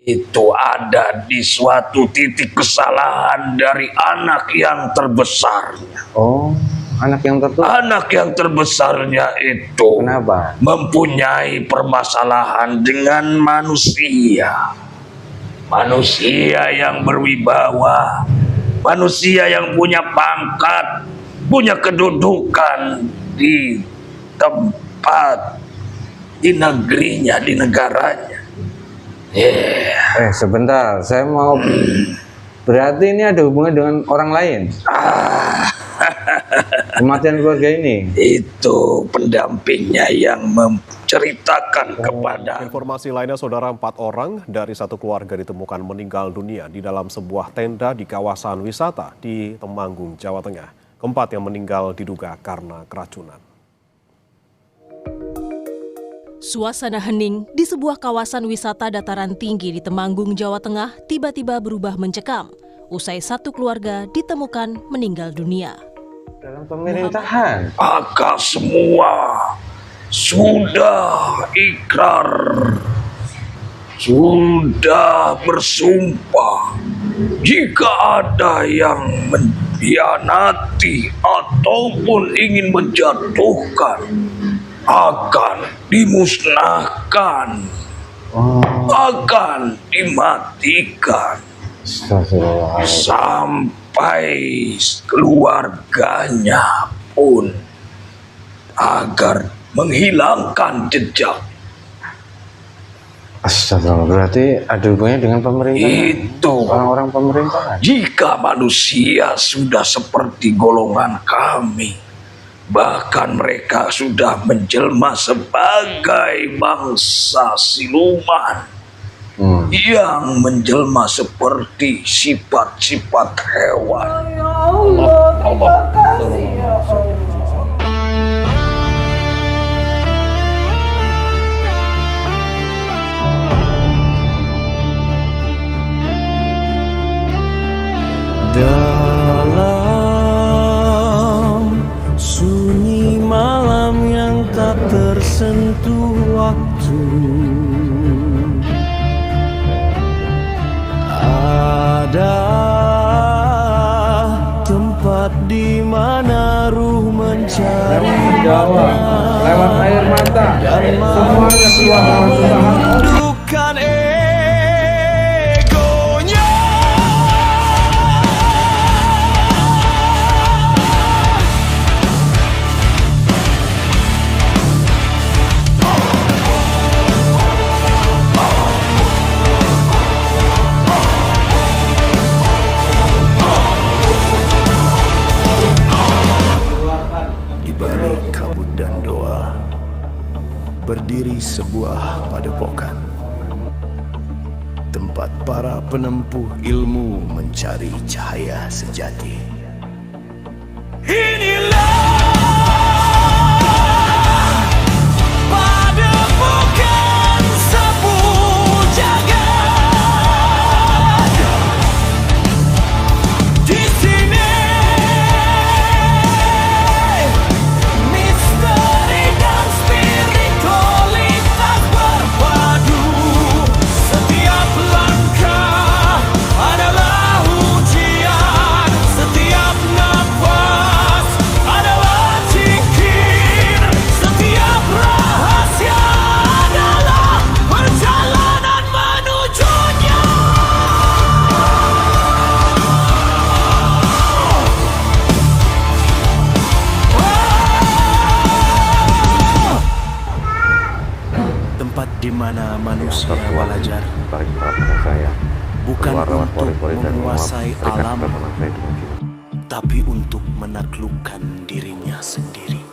Itu ada di suatu titik kesalahan dari anak yang terbesarnya. Oh, anak yang Anak yang terbesarnya itu Kenapa? mempunyai permasalahan dengan manusia. Manusia yang berwibawa, manusia yang punya pangkat, punya kedudukan di tempat, di negerinya, di negaranya. Sebentar, saya mau. Berarti ini ada hubungan dengan orang lain. Kematian keluarga ini. Itu pendampingnya yang menceritakan kepada. Informasi lainnya, saudara, 4 orang dari satu keluarga ditemukan meninggal dunia di dalam sebuah tenda di kawasan wisata di Temanggung, Jawa Tengah. Keempat yang meninggal diduga karena keracunan. Suasana hening di sebuah kawasan wisata dataran tinggi di Temanggung, Jawa Tengah tiba-tiba berubah mencekam usai satu keluarga ditemukan meninggal dunia. Dalam pemerintahan. Maka semua sudah ikrar, sudah bersumpah, jika ada yang mengkhianati ataupun ingin menjatuhkan, akan dimusnahkan, akan dimatikan, sampai keluarganya pun, agar menghilangkan jejak. Astagfirullah, berarti ada hubungannya dengan pemerintahan. Itu orang-orang pemerintahan. Jika manusia sudah seperti golongan kami, bahkan mereka sudah menjelma sebagai bangsa siluman yang menjelma seperti sifat-sifat hewan. Allah. Dalam sunyi malam yang tak tersentuh waktu, ada tempat di mana ruh mencari lewat air mata dan semuanya keluar menundukkan egonya. Di balik kabut dan doa berdiri sebuah padepokan, tempat para penempuh ilmu mencari cahaya sejati. Inilah padepokan Sepuh Jagat. Di sini misteri dan spiritualitas berpadu. Setiap langkah adalah ujian, setiap nafas adalah zikir, setiap rahasia adalah perjalanan menujunya. Tempat di mana manusia belajar bukan untuk menguasai alam, tapi untuk menaklukkan dirinya sendiri.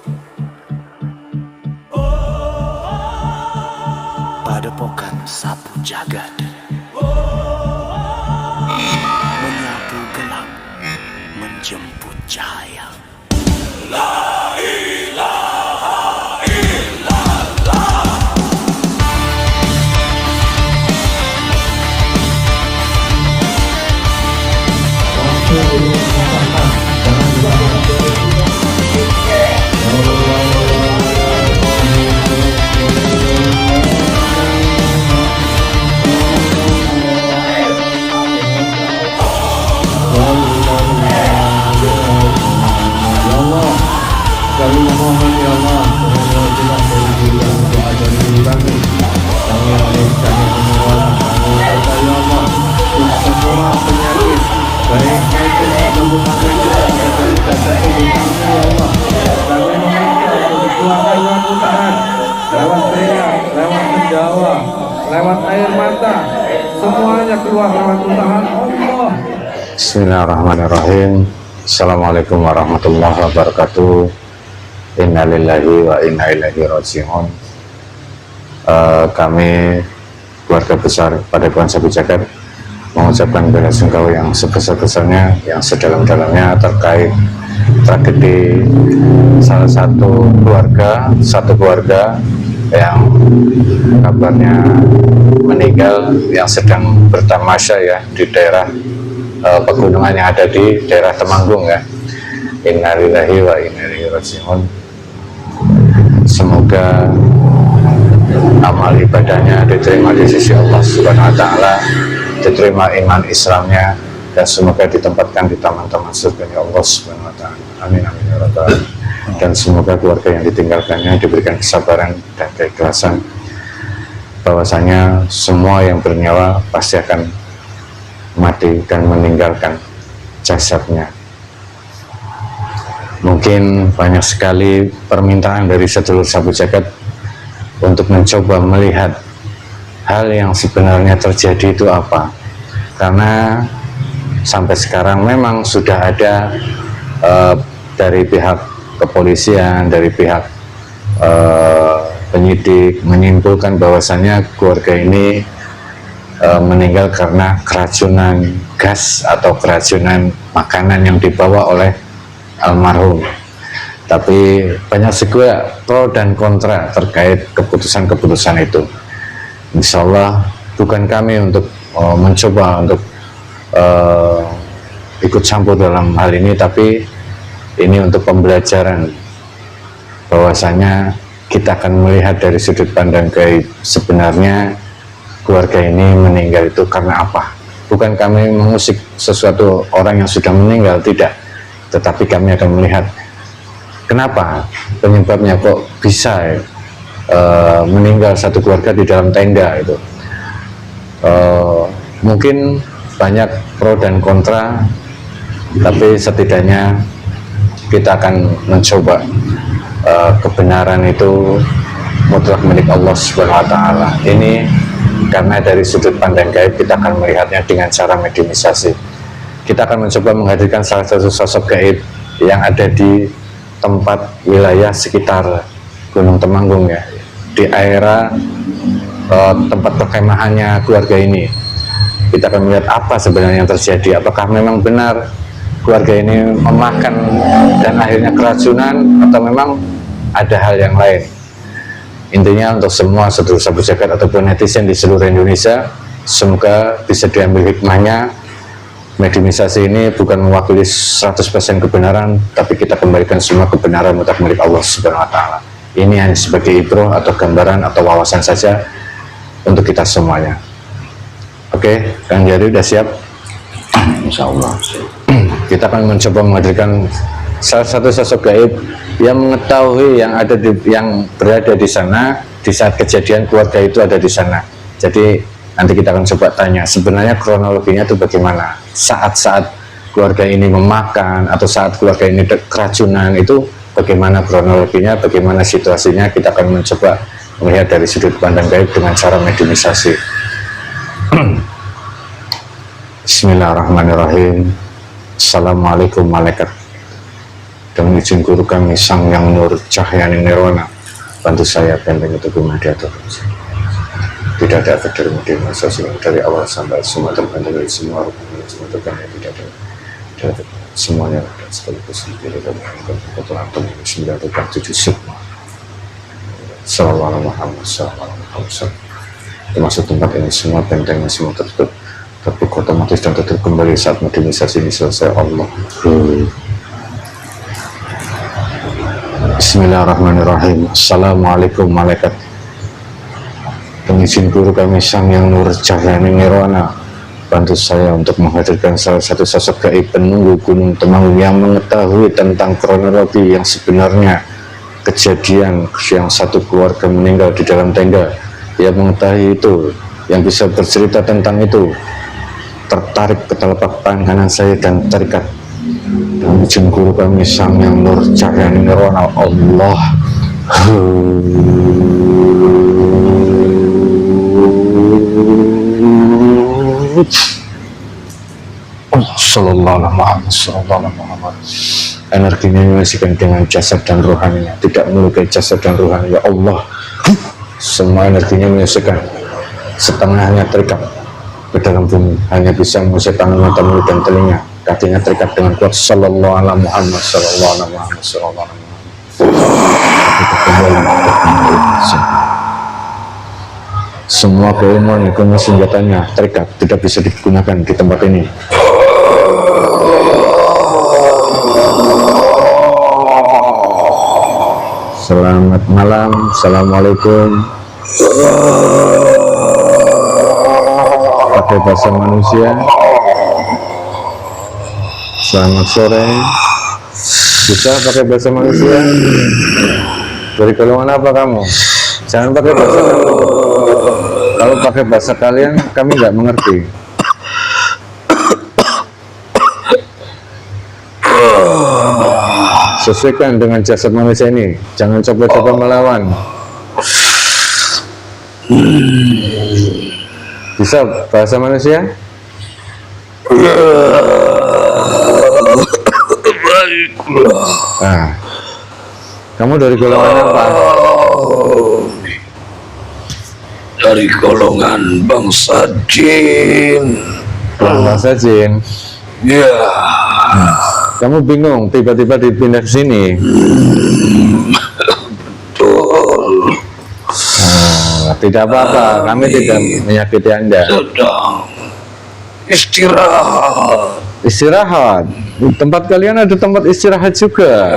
Padepokan Sepuh Jagat menyapu gelap, menjemput cahaya. semuanya keluar lewat utahan Allah. Bismillahirrahmanirrahim. Assalamualaikum warahmatullahi wabarakatuh. Innalillahi wa inna ilaihi raji'un. Kami keluarga besar Padepokan Sabu Jagat mengucapkan bela sungkawa yang sebesar-besarnya, yang sedalam-dalamnya terkait tragedi salah satu keluarga yang kabarnya meninggal, yang sedang bertamasya ya di daerah pegunungan yang ada di daerah Temanggung ya. Innalillahi wa inna ilaihi raji'un. Semoga amal ibadahnya diterima di sisi Allah Subhanahu wa taala, diterima iman Islamnya, dan semoga ditempatkan di taman-taman surga Allah Subhanahu wa taala. Amin amin ya rabbal alamin. Dan semoga keluarga yang ditinggalkannya diberikan kesabaran dan keikhlasan, bahwasanya semua yang bernyawa pasti akan mati dan meninggalkan jasadnya. Mungkin banyak sekali permintaan dari sedulur Sabu Jagat untuk mencoba melihat hal yang sebenarnya terjadi itu apa, karena sampai sekarang memang sudah ada dari pihak kepolisian, dari pihak penyidik menyimpulkan bahwasannya keluarga ini meninggal karena keracunan gas atau keracunan makanan yang dibawa oleh almarhum. Tapi banyak juga pro dan kontra terkait keputusan-keputusan itu. Insya Allah bukan kami untuk mencoba untuk ikut campur dalam hal ini, tapi ini untuk pembelajaran bahwasanya kita akan melihat dari sudut pandang gaib sebenarnya keluarga ini meninggal itu karena apa. Bukan kami mengusik sesuatu orang yang sudah meninggal, tidak, tetapi kami akan melihat kenapa penyebabnya kok bisa meninggal satu keluarga di dalam tenda itu. Mungkin banyak pro dan kontra, tapi setidaknya kita akan mencoba kebenaran itu mutlak milik Allah Subhanahu wa taala. Ini karena dari sudut pandang gaib kita akan melihatnya dengan cara mediumisasi. Kita akan mencoba menghadirkan salah satu sosok gaib yang ada di tempat wilayah sekitar Gunung Temanggung ya, di area tempat perkemahannya keluarga ini. Kita akan melihat apa sebenarnya yang terjadi, apakah memang benar keluarga ini memakan dan akhirnya keracunan, atau memang ada hal yang lain. Intinya untuk semua sedulur Sabu Jagat ataupun netizen di seluruh Indonesia, semoga bisa diambil hikmahnya. Mediumisasi ini bukan mewakili 100% kebenaran, tapi kita kembalikan semua kebenaran mutlak milik Allah Subhanahu wa taala. Ini hanya sebagai ibroh atau gambaran atau wawasan saja untuk kita semuanya. Oke, Kang Jari udah siap? Insya Allah. Kita akan mencoba menghadirkan salah satu sosok gaib yang mengetahui yang berada di sana di saat kejadian keluarga itu ada di sana. Jadi nanti kita akan coba tanya sebenarnya kronologinya itu bagaimana saat-saat keluarga ini memakan atau saat keluarga ini keracunan itu bagaimana kronologinya, bagaimana situasinya. Kita akan mencoba melihat dari sudut pandang gaib dengan cara mediumisasi. Bismillahirrahmanirrahim. Assalamualaikum malaikat, dengan izin guru kami Sang Yang Nur Cahyani Nirwana, bantu saya benteng itu mediator. Tidak ada efek dari mediumisasi dari awal sampai semua terbantu dari semua rukun, semua terbantu, tidak ada efek semuanya dan sekaligus tidak ada kebetulan sembilan tukang tujuh semua. Sallallahu alaihi wasallam. Termasuk tempat ini semua bentengnya semua tertutup, terbuka otomatis dan tutup kembali saat mediumisasi ini selesai. Allah. Bismillahirrahmanirrahim. Assalamualaikum malaikat, pengizin guru kami Sang Yang Nur Cahyani Nirwana, bantu saya untuk menghadirkan salah satu sosok gaib penunggu Gunung Temanggung yang mengetahui tentang kronologi yang sebenarnya kejadian yang satu keluarga meninggal di dalam tenda. Yang mengetahui itu, yang bisa bercerita tentang itu, tertarik ke telapak tangan kanan saya dan terikat dengan izin guru kami Sang Yang Nur Cahyani Nirwana. Allah. Sallallahu alaihi Muhammad. Energinya mengisikan dengan jasad dan rohaninya, tidak melukai jasad dan rohani. Ya Allah, semua energinya mengisikan, setengahnya terikat ke dalam bumi, hanya bisa mengusik tangan, mata, mulut dan telinga, kakinya terikat dengan kuat. Sallallahu alaihi Muhammad, sallallahu alaihi Muhammad, sallallahu alaihi Muhammad. Semua keilmuan, ilmu senjatanya terikat, tidak bisa digunakan di tempat ini. Selamat malam, assalamualaikum. Pakai bahasa manusia. Selamat sore. Bisa pakai bahasa manusia? Dari golongan apa kamu? Jangan pakai bahasa kamu. Kalau pakai bahasa kalian, kami nggak mengerti. Sesuaikan dengan jasad manusia ini. Jangan coba-coba melawan. Bisa bahasa manusia? Baiklah. Nah, kamu dari golongan apa? Dari golongan bangsa jin. Bangsa jin. Ya. Kamu bingung tiba-tiba dipindah ke sini. Betul. Tidak apa-apa, kami tidak menyakiti Anda. Sedang istirahat. Istirahat. Tempat kalian ada tempat istirahat juga.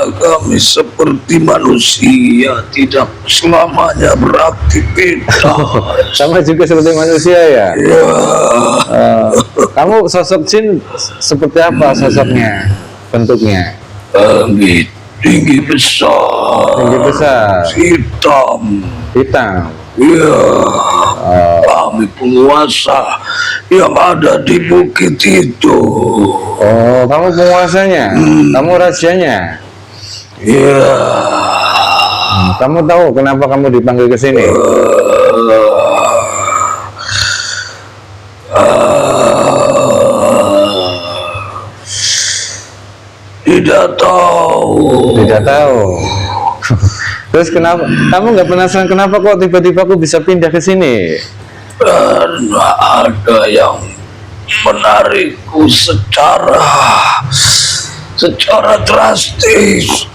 Kami seperti manusia, tidak selamanya beraktivitas. Sama juga seperti manusia ya. Kamu sosok jin seperti apa sosoknya, bentuknya? Tinggi besar. Tinggi besar. Hitam. Hitam. Ya. Kami penguasa yang ada di bukit itu. Oh, kamu penguasanya? Kamu rajanya? Ya. Kamu tahu kenapa kamu dipanggil ke sini? Tidak tahu. Tidak tahu. Terus kenapa? Kamu nggak penasaran kenapa kok tiba-tiba aku bisa pindah ke sini? Karena ada yang menarikku secara drastis.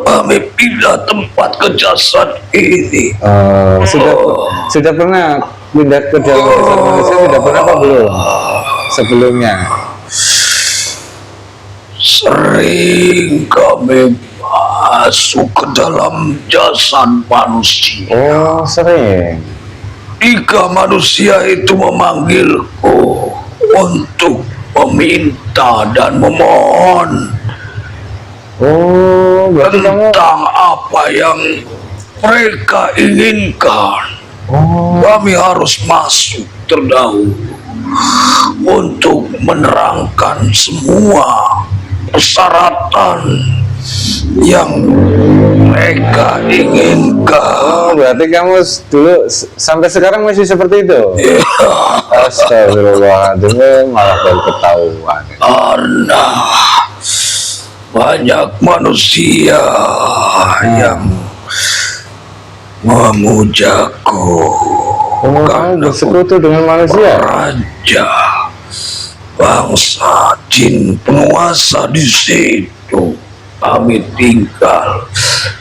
Kami pindah tempat ke jasad ini. Sudah pernah pindah ke dalam jasad manusia? Sudah pernah apa belum? Sebelumnya? Sering kami masuk ke dalam jasad manusia. Oh, sering. Jika manusia itu memanggilku untuk meminta dan memohon Oh, berarti kamu. tentang apa yang mereka inginkan, kami harus masuk terdahulu untuk menerangkan semua persyaratan yang mereka inginkan. Oh, berarti kamu dulu sampai sekarang masih seperti itu? Astagfirullahaladzim, malah baru ketahuan. Karena banyak manusia yang memujaku. Kamu bersekutu dengan manusia? Raja bangsa jin penguasa di situ. Kami tinggal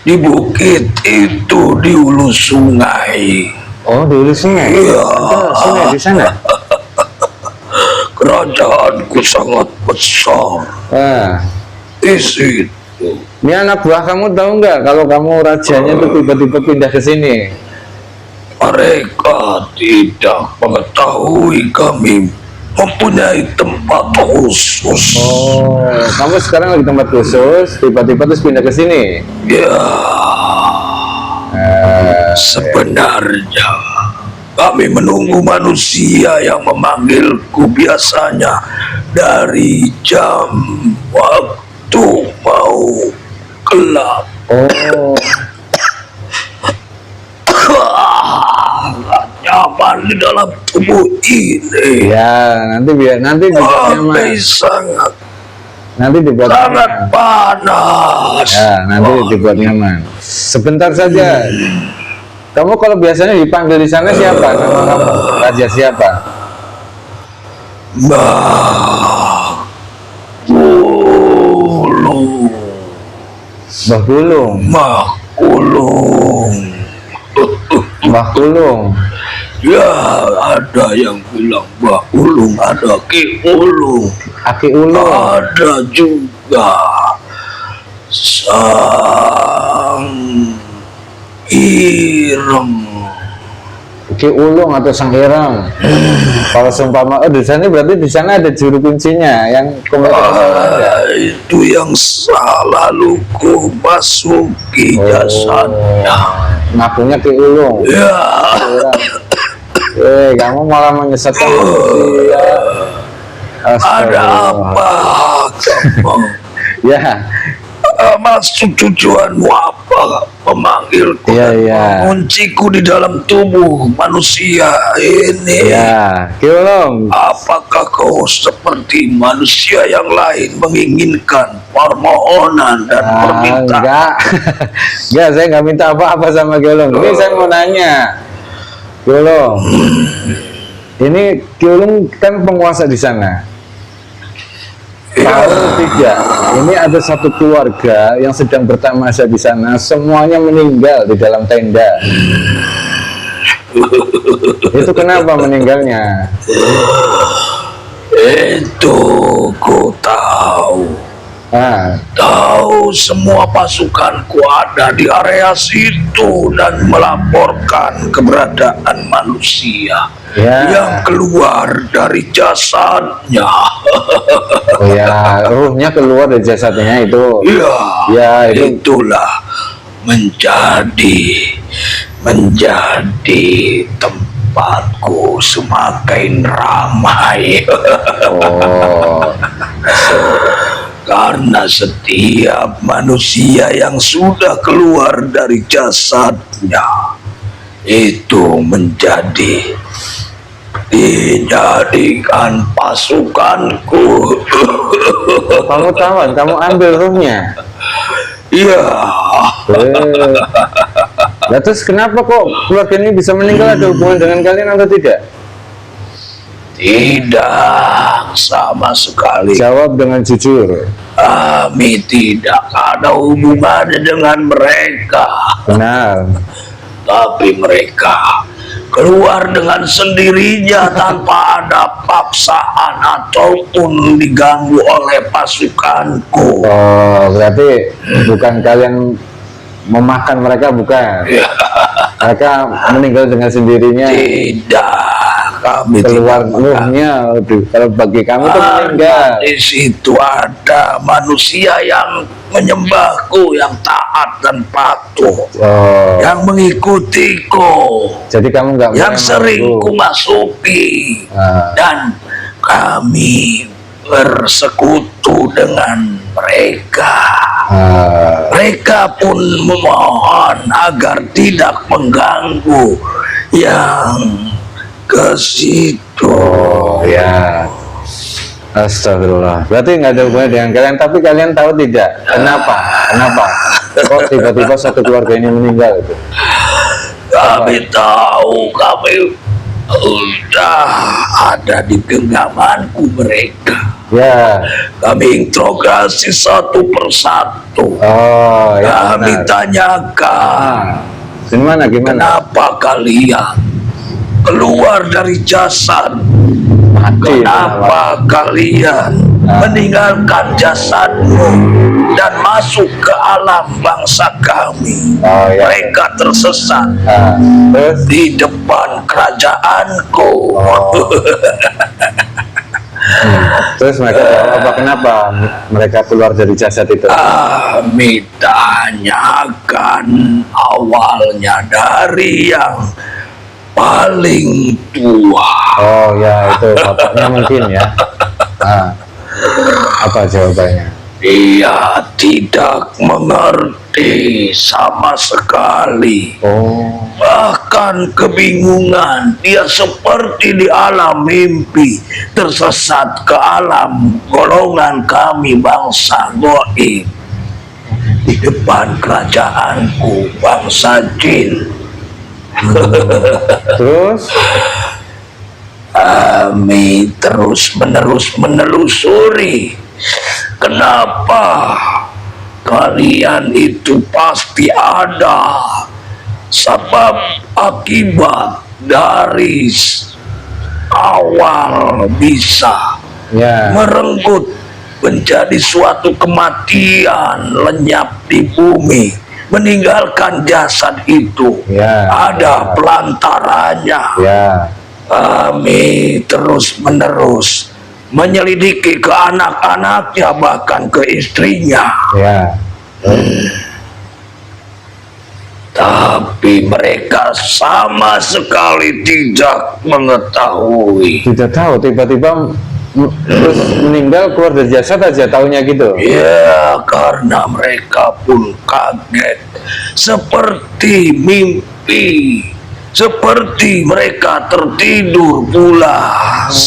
di bukit itu di hulu sungai. Oh, di hulu sungai? Iya. Ada sungai di sana? Kerajaanku sangat besar di situ. Ini anak buah kamu tahu nggak kalau kamu rajanya itu tiba-tiba pindah ke sini? Mereka tidak mengetahui kami mempunyai tempat khusus. Oh, kamu sekarang lagi tempat khusus, tiba-tiba terus pindah ke sini? Ya, sebenarnya kami menunggu manusia yang memanggilku biasanya dari jam waktu mau gelap. Oh, Nyaman di dalam tubuh ini. Ya, nanti dibuat nyaman. Nanti dibuat sangat nyaman. panas. Ya, nanti dibuat nyaman. Sebentar saja. Kamu kalau biasanya dipanggil di sana siapa sama kamu? Raja siapa? Mbah Kulung. Mbah Kulung. Mbah Kulung. Mbah Kulung. Ya, ada yang bilang Mbah Ulung, ada Ki Ulung, Aki Ulung. ada juga Sang Ireng. Ki Ulung atau Sang Ireng. Kalau seumpama di sana berarti di sana ada juru kuncinya yang Itu yang selalu ku masuki jasadnya. ngakunya Ki Ulung. Ya, Kamu malah menyesatkan manusia. ada apa kamu? Ya, Maksud tujuanmu apa memanggilku Iya, dan iya. mengunciku di dalam tubuh manusia ini? ya, Ki Ulung. Apakah kau seperti manusia yang lain menginginkan permohonan dan permintaan? Enggak, enggak, saya nggak minta apa-apa sama Ki Ulung. Ini saya mau nanya, Ki Ulung. Ini Ki Ulung kan penguasa di sana. Tahu tidak? Ini ada satu keluarga yang sedang bertamasya di sana. Semuanya meninggal di dalam tenda. Itu kenapa meninggalnya? Itu ku tahu. Tahu semua pasukanku ada di area situ dan melaporkan keberadaan manusia yang keluar dari jasadnya. Oh ya, ruhnya keluar dari jasadnya itu. Ya, itu. itulah menjadi tempatku semakin ramai. Oh. Karena setiap manusia yang sudah keluar dari jasadnya itu dijadikan pasukanku. Kamu tawan, kamu ambil ruhnya. Iya. Nah, terus kenapa kok keluarga ini bisa meninggal? Ada hubungan dengan kalian atau tidak? Tidak sama sekali. Jawab dengan jujur. Kami tidak ada hubungannya dengan mereka. Benar. Tapi mereka keluar dengan sendirinya tanpa ada paksaan ataupun diganggu oleh pasukanku. Oh, berarti bukan kalian memakan mereka, bukan? Mereka meninggal dengan sendirinya. Tidak. Kami keluar tidak ruhnya. Kalau bagi kami itu meninggal. Di situ ada manusia yang menyembahku, yang taat dan patuh, yang mengikutiku. Jadi kamu nggak yang sering ku masuki, dan kami bersekutu dengan mereka. Mereka pun memohon agar tidak mengganggu yang ke situ. Ya, astagfirullah. Berarti nggak ada hubungan dengan kalian, tapi kalian tahu tidak kenapa? Kok tiba-tiba satu keluarga ini meninggal itu? Kami tahu, kami udah ada di genggamanku mereka. Ya. Kami interogasi satu persatu. Oh, ya. Kami tanyakan, gimana? Kenapa kalian keluar dari jasad? Kenapa kalian meninggalkan jasadmu dan masuk ke alam bangsa kami? Mereka tersesat di depan kerajaanku. Terus mereka jawab apa? Kenapa mereka keluar dari jasad itu? Kami tanyakan awalnya dari yang paling tua. Oh ya, itu bapaknya mungkin ya. Apa jawabannya? Dia tidak mengerti mengerti sama sekali. Oh, Bahkan kebingungan, dia seperti di alam mimpi, tersesat ke alam golongan kami bangsa goib. Di depan kerajaanku bangsa jin, terus kami terus-menerus menelusuri kenapa kalian itu pasti ada sebab akibat dari awal bisa ya, merenggut menjadi suatu kematian lenyap di bumi, meninggalkan jasad itu. ya, Ada pelantarannya. ya, Kami terus-menerus menyelidiki ke anak-anaknya, bahkan ke istrinya. ya. Tapi mereka sama sekali tidak mengetahui. Tidak tahu, tiba-tiba terus meninggal, keluar dari jasad aja taunya gitu. Ya, karena mereka pun kaget. Seperti mimpi. Seperti mereka tertidur pulas.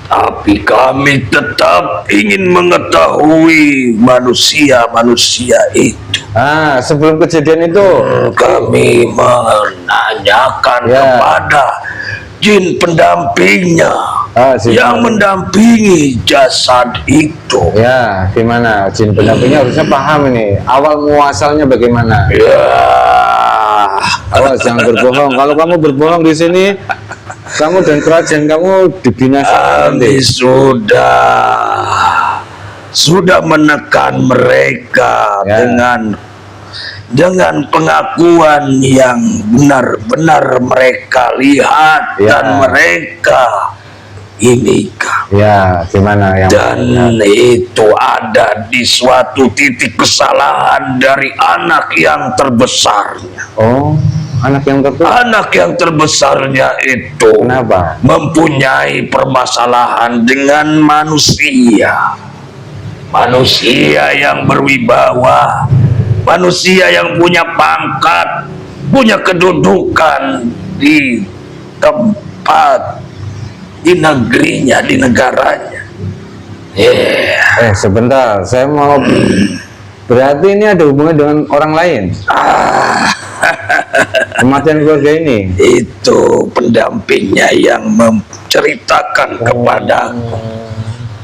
Tapi kami tetap ingin mengetahui manusia-manusia itu. Sebelum kejadian itu Kami menanyakan Ya. kepada jin pendampingnya yang mendampingi jasad itu. ya, gimana jin pendampingnya harusnya paham ini awal muasalnya bagaimana. Ya, Awas jangan berbohong. Kalau kamu berbohong di sini, kamu dan kerajaan kamu dibinasakan kami nanti. sudah menekan mereka Ya. dengan pengakuan yang benar-benar mereka lihat Ya. dan mereka ini Ya, gimana yang dan itu ada di suatu titik kesalahan dari anak yang terbesarnya. Oh, anak yang tertua. Anak yang terbesarnya itu Kenapa? mempunyai permasalahan dengan manusia. Manusia yang berwibawa, manusia yang punya pangkat, punya kedudukan di tempat, di negerinya, di negaranya. Sebentar, saya mau. Berarti ini ada hubungan dengan orang lain. Kematian keluarga ini. Itu pendampingnya yang menceritakan kepadaku.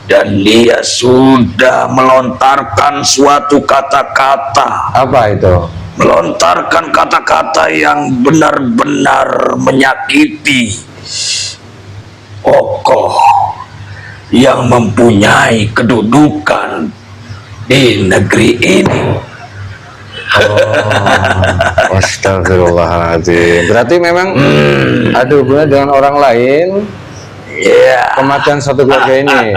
Dan dia sudah melontarkan suatu kata-kata. Apa itu? Melontarkan kata-kata yang benar-benar menyakiti tokoh yang mempunyai kedudukan di negeri ini. Astagfirullahaladzim. Berarti memang ada hubungan dengan orang lain. Ya, Kematian satu keluarga ini.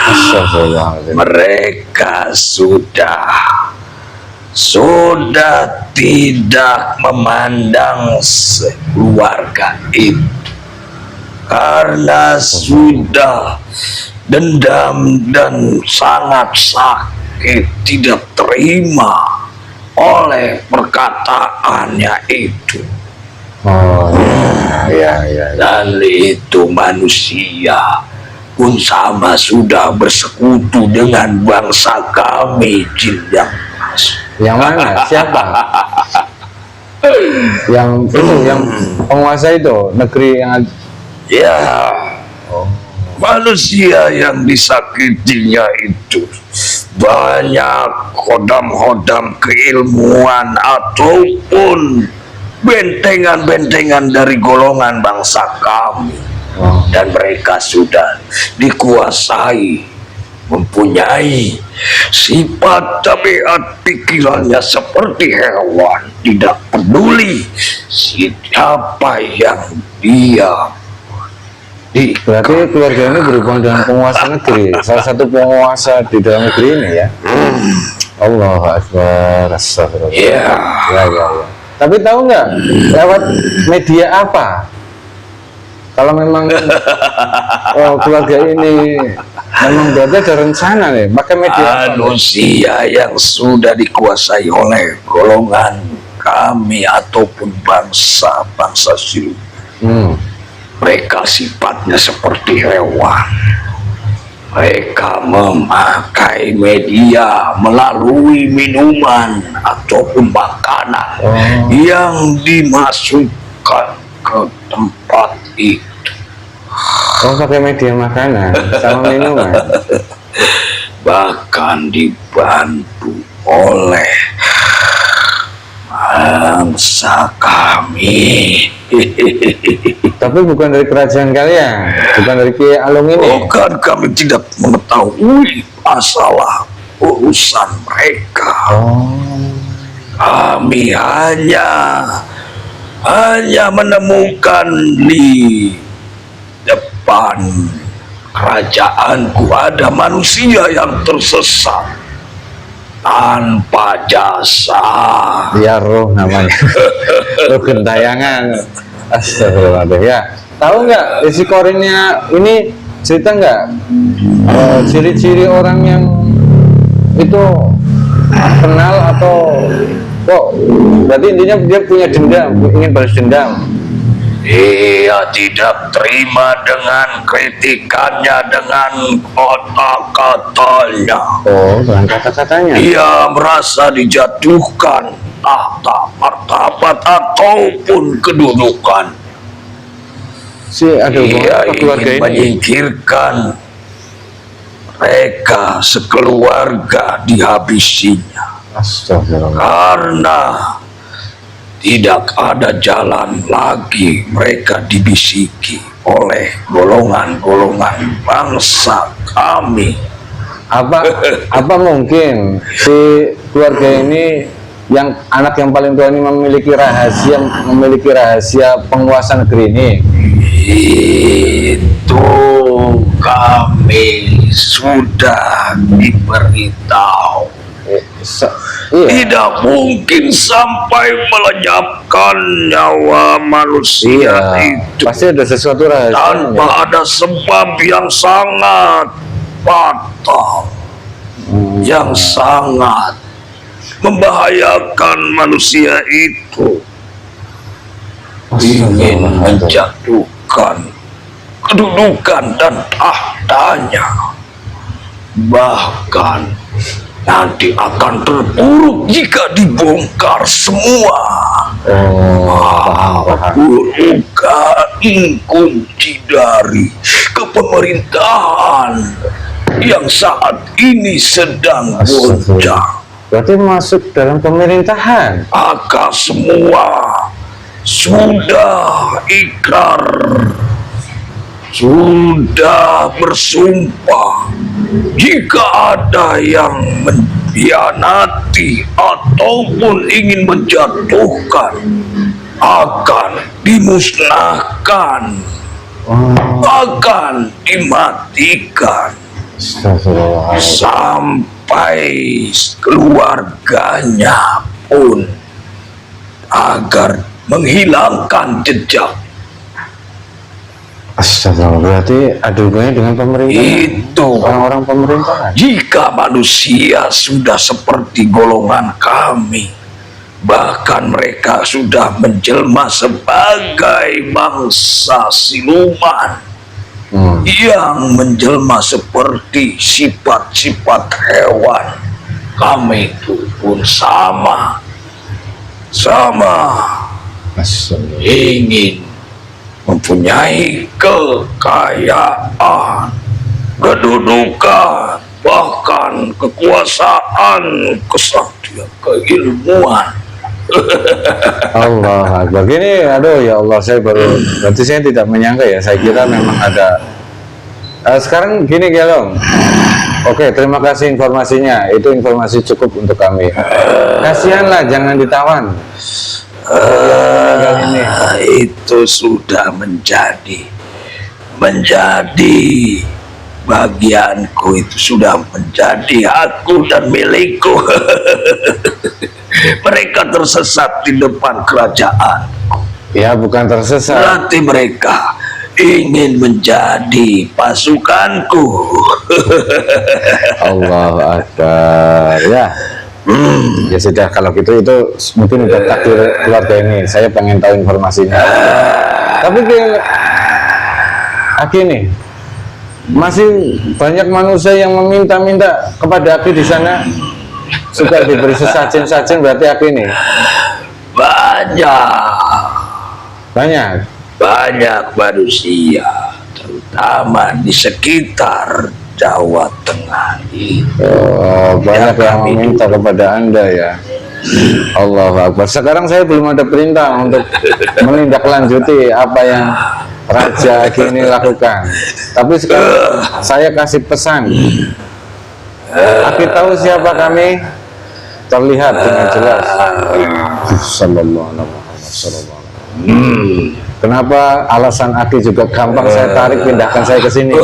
Astagfirullahaladzim. mereka sudah tidak memandang keluarga itu karena sudah dendam dan sangat sakit, tidak terima oleh perkataannya itu. Oh, ya. Dan itu manusia pun sama, sudah bersekutu dengan bangsa kami, jin yang Yang mana? Siapa? Yang itu, yang penguasa itu, negeri yang ya, manusia yang disakitinya itu banyak hodam-hodam keilmuan ataupun bentengan-bentengan dari golongan bangsa kami. Dan mereka sudah dikuasai, mempunyai sifat tabiat pikirannya seperti hewan, tidak peduli siapa yang dia berarti keluarga ini berhubungan dengan penguasa negeri, salah satu penguasa di dalam negeri ini ya. Allahu Akbar. Astagfirullah. Ya. Tapi tahu nggak lewat media apa Kalau memang keluarga ini memang berarti ada rencana nih, pakai media apa? Manusia yang sudah dikuasai oleh golongan kami ataupun bangsa-bangsa siluman. Mereka sifatnya seperti hewan. Mereka memakai media melalui minuman ataupun makanan yang dimasukkan ke tempat itu. Oh, pakai media makanan sama minuman. Bahkan dibantu oleh bangsa kami. Tapi bukan dari kerajaan kalian, bukan dari Kiai Alung ini. Bukan, kami tidak mengetahui masalah urusan mereka. Kami hanya menemukan di depan kerajaanku ada manusia yang tersesat tanpa jasa. Ya, roh namanya. Roh gentayangan. Astagfirullahaladzim. Ya, tahu nggak isi korinnya ini, cerita nggak ciri-ciri orang yang itu kenal atau kok? Berarti intinya dia punya dendam, ingin balas dendam. Ia tidak terima dengan kritikannya, dengan kata-katanya. Oh, dengan kata-katanya. Ia merasa dijatuhkan tahta martabat ataupun kedudukan. Si ada hubungan Ia apa keluarga ingin ini? menyingkirkan mereka sekeluarga, dihabisinya. Astagfirullah. Karena tidak ada jalan lagi, mereka dibisiki oleh golongan-golongan bangsa kami. Apa mungkin si keluarga ini yang anak yang paling tua ini memiliki rahasia penguasa negeri ini? Itu kami sudah diberitahu. Iya. Tidak mungkin sampai melenyapkan nyawa manusia itu Pasti ada sesuatu rahasia tanpa ada sebab yang sangat fatal, yang sangat membahayakan manusia itu. Ingin menjatuhkan kedudukan dan tahtanya, bahkan nanti akan terpuruk jika dibongkar semua. Bukan kunci dari kepemerintahan yang saat ini sedang goncang. Berarti masuk dalam pemerintahan. Maka semua sudah ikrar, sudah bersumpah, jika ada yang mengkhianati ataupun ingin menjatuhkan, akan dimusnahkan, akan dimatikan, sampai keluarganya pun, agar menghilangkan jejak. Astagfirullah, berarti ada hubungannya dengan pemerintah. Itu orang-orang pemerintahan. Jika manusia sudah seperti golongan kami, bahkan mereka sudah menjelma sebagai bangsa siluman, yang menjelma seperti sifat-sifat hewan, kami itu pun sama ingin mempunyai kekayaan, kedudukan, bahkan kekuasaan, kesaktian, keilmuan. Allah Akbar. Gini, aduh ya Allah, berarti saya tidak menyangka ya, saya kira memang ada. Sekarang gini Gelong. Oke, terima kasih informasinya. Itu informasi cukup untuk kami. Kasihanlah, jangan ditawan. Itu sudah menjadi bagianku, itu sudah menjadi aku dan milikku. Mereka tersesat di depan kerajaan. Ya, bukan tersesat. Berarti mereka ingin menjadi pasukanku. Allahu Akbar. Ya. Ya sudah, kalau gitu itu mungkin udah takdir keluarga ini. Saya pengen tahu informasinya. Tapi Aki nih, masih banyak manusia yang meminta-minta kepada Aki di sana, suka diberi sesajen-sajen, berarti Aki nih Banyak manusia, terutama di sekitar Jawa Tengah ini. banyak yang meminta kepada Anda ya. Allahu Akbar. Sekarang saya belum ada perintah untuk menindaklanjuti apa yang Raja Aki ini lakukan. Tapi sekarang saya kasih pesan. Aki tahu siapa kami? Terlihat dengan jelas. Sallallahu alaihi wasallam. Kenapa alasan Aki juga gampang saya tarik, pindahkan saya ke sini?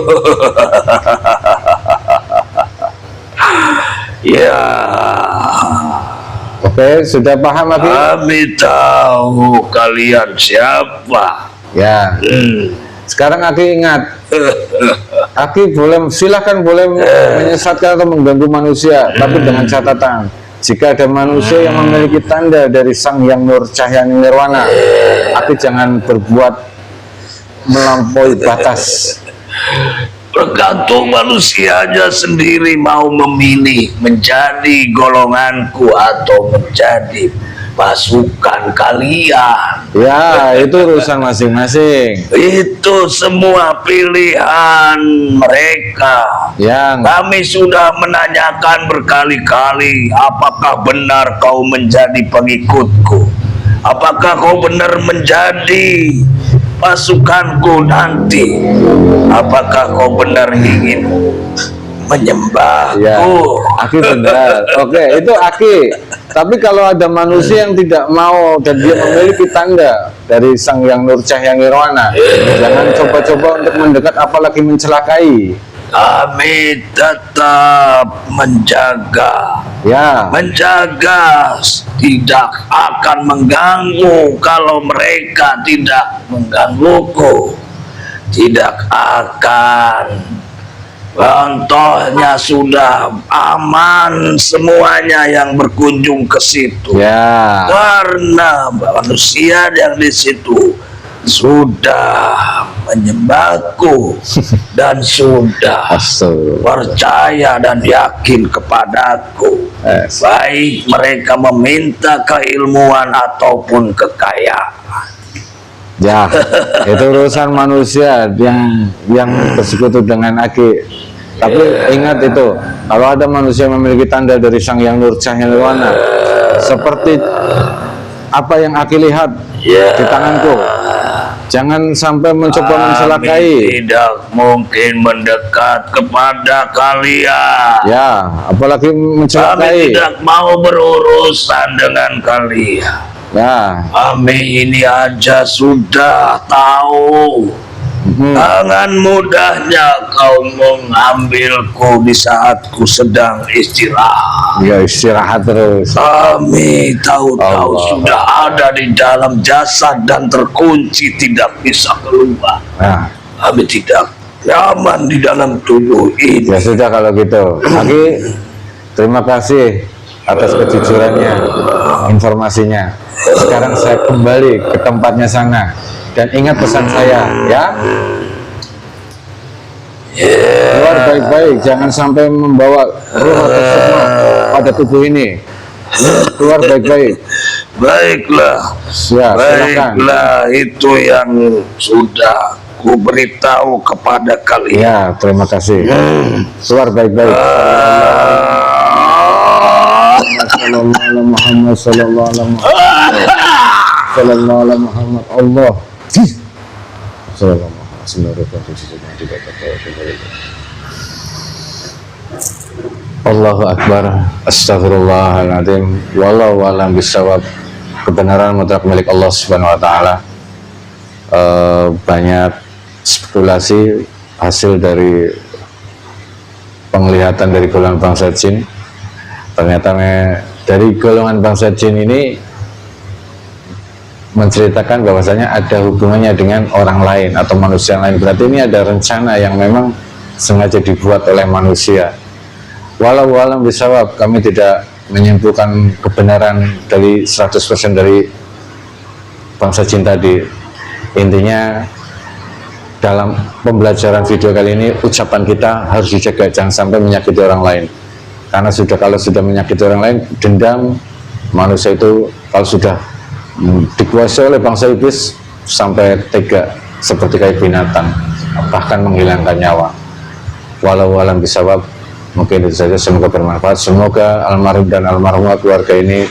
Ya, Oke, sudah paham Aki? kami tahu kalian siapa. Ya. Sekarang Aki ingat, Aki silahkan boleh menyesatkan atau mengganggu manusia, tapi dengan catatan, jika ada manusia yang memiliki tanda dari Sang Hyang Nur Cahya Nirwana, Aki jangan berbuat melampaui batas. Tergantung manusianya sendiri mau memilih menjadi golonganku atau menjadi pasukan kalian. Ya, itu urusan masing-masing. Itu semua pilihan mereka. Ya, Kami sudah menanyakan berkali-kali, apakah benar kau menjadi pengikutku? Apakah kau benar menjadi pasukanku nanti? Apakah kau benar ingin menyembahku? ya, Aki benar. Oke, itu Aki. Tapi kalau ada manusia yang tidak mau dan dia memiliki tanda dari Sang Hyang Nur Cahya Nirwana, jangan coba-coba untuk mendekat, apalagi mencelakai. Kami tetap menjaga, Ya, tidak akan mengganggu. Kalau mereka tidak menggangguku, tidak akan. Contohnya sudah aman semuanya yang berkunjung ke situ. ya. Karena manusia yang di situ sudah menyembahku dan sudah percaya dan yakin kepadaku. Baik mereka meminta keilmuan ataupun kekayaan. Ya, itu urusan manusia yang bersekutu dengan Aki. Tapi ingat itu, kalau ada manusia yang memiliki tanda dari Sang Hyang Nur Cahya Nirwana, seperti apa yang Aki lihat di tanganku, jangan sampai mencoba mencelakai. Tidak mungkin mendekat kepada kalian. Ya, apalagi Kami mencelakai. tidak mau berurusan dengan kalian. Ya, Kami ini aja sudah tahu. Jangan mudahnya kau mengambilku di saat ku sedang istirahat. ya istirahat terus. Kami tahu-tahu Allah. sudah ada di dalam jasad dan terkunci tidak bisa keluar. Nah, Kami tidak nyaman di dalam tubuh ini. ya sudah kalau gitu. Aki, terima kasih atas kejujurannya, informasinya. Sekarang saya kembali ke tempatnya sana. Dan ingat pesan saya, ya. Keluar baik-baik, jangan sampai membawa ruh atau sukma pada tubuh ini. Keluar baik-baik. Baiklah, Ya, silakan. baiklah, itu yang sudah ku beritahu kepada kalian. Ya, terima kasih. Keluar baik-baik. Sallallahu alaihi Muhammad, sallallahu alaihi Muhammad, sallallahu alaihi Muhammad. Allah. Sallallahu alaihi Muhammad. Allahu Akbar. Astagfirullahaladzim. Wallahu a'lam bishawab. Kebenaran mutlak milik Allah Subhanahu wa taala. Banyak spekulasi hasil dari penglihatan dari golongan bangsa jin. Ternyata dari golongan bangsa jin ini menceritakan bahwasanya ada hubungannya dengan orang lain atau manusia lain, berarti ini ada rencana yang memang sengaja dibuat oleh manusia. Walau alam bisawab, kami tidak menyimpulkan kebenaran dari 100% dari bangsa jin tadi. Intinya dalam pembelajaran video kali ini, ucapan kita harus dijaga, jangan sampai menyakiti orang lain. Karena kalau sudah menyakiti orang lain, dendam manusia itu kalau sudah dikuasai oleh bangsa iblis sampai tega seperti kayak binatang, bahkan menghilangkan nyawa. Walau alam bisawab, mungkin itu saja, semoga bermanfaat. Semoga almarhum dan almarhumah keluarga ini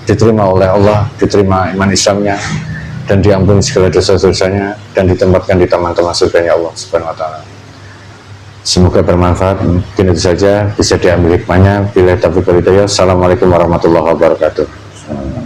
diterima oleh Allah, diterima iman Islamnya, dan diampuni segala dosa-dosanya, dan ditempatkan di taman-taman surganya Allah Subhanahu wa Ta'ala. Semoga bermanfaat. Mungkin itu saja, bisa diambil hikmahnya. Bila taufiq wal hidayah. Assalamualaikum warahmatullahi wabarakatuh.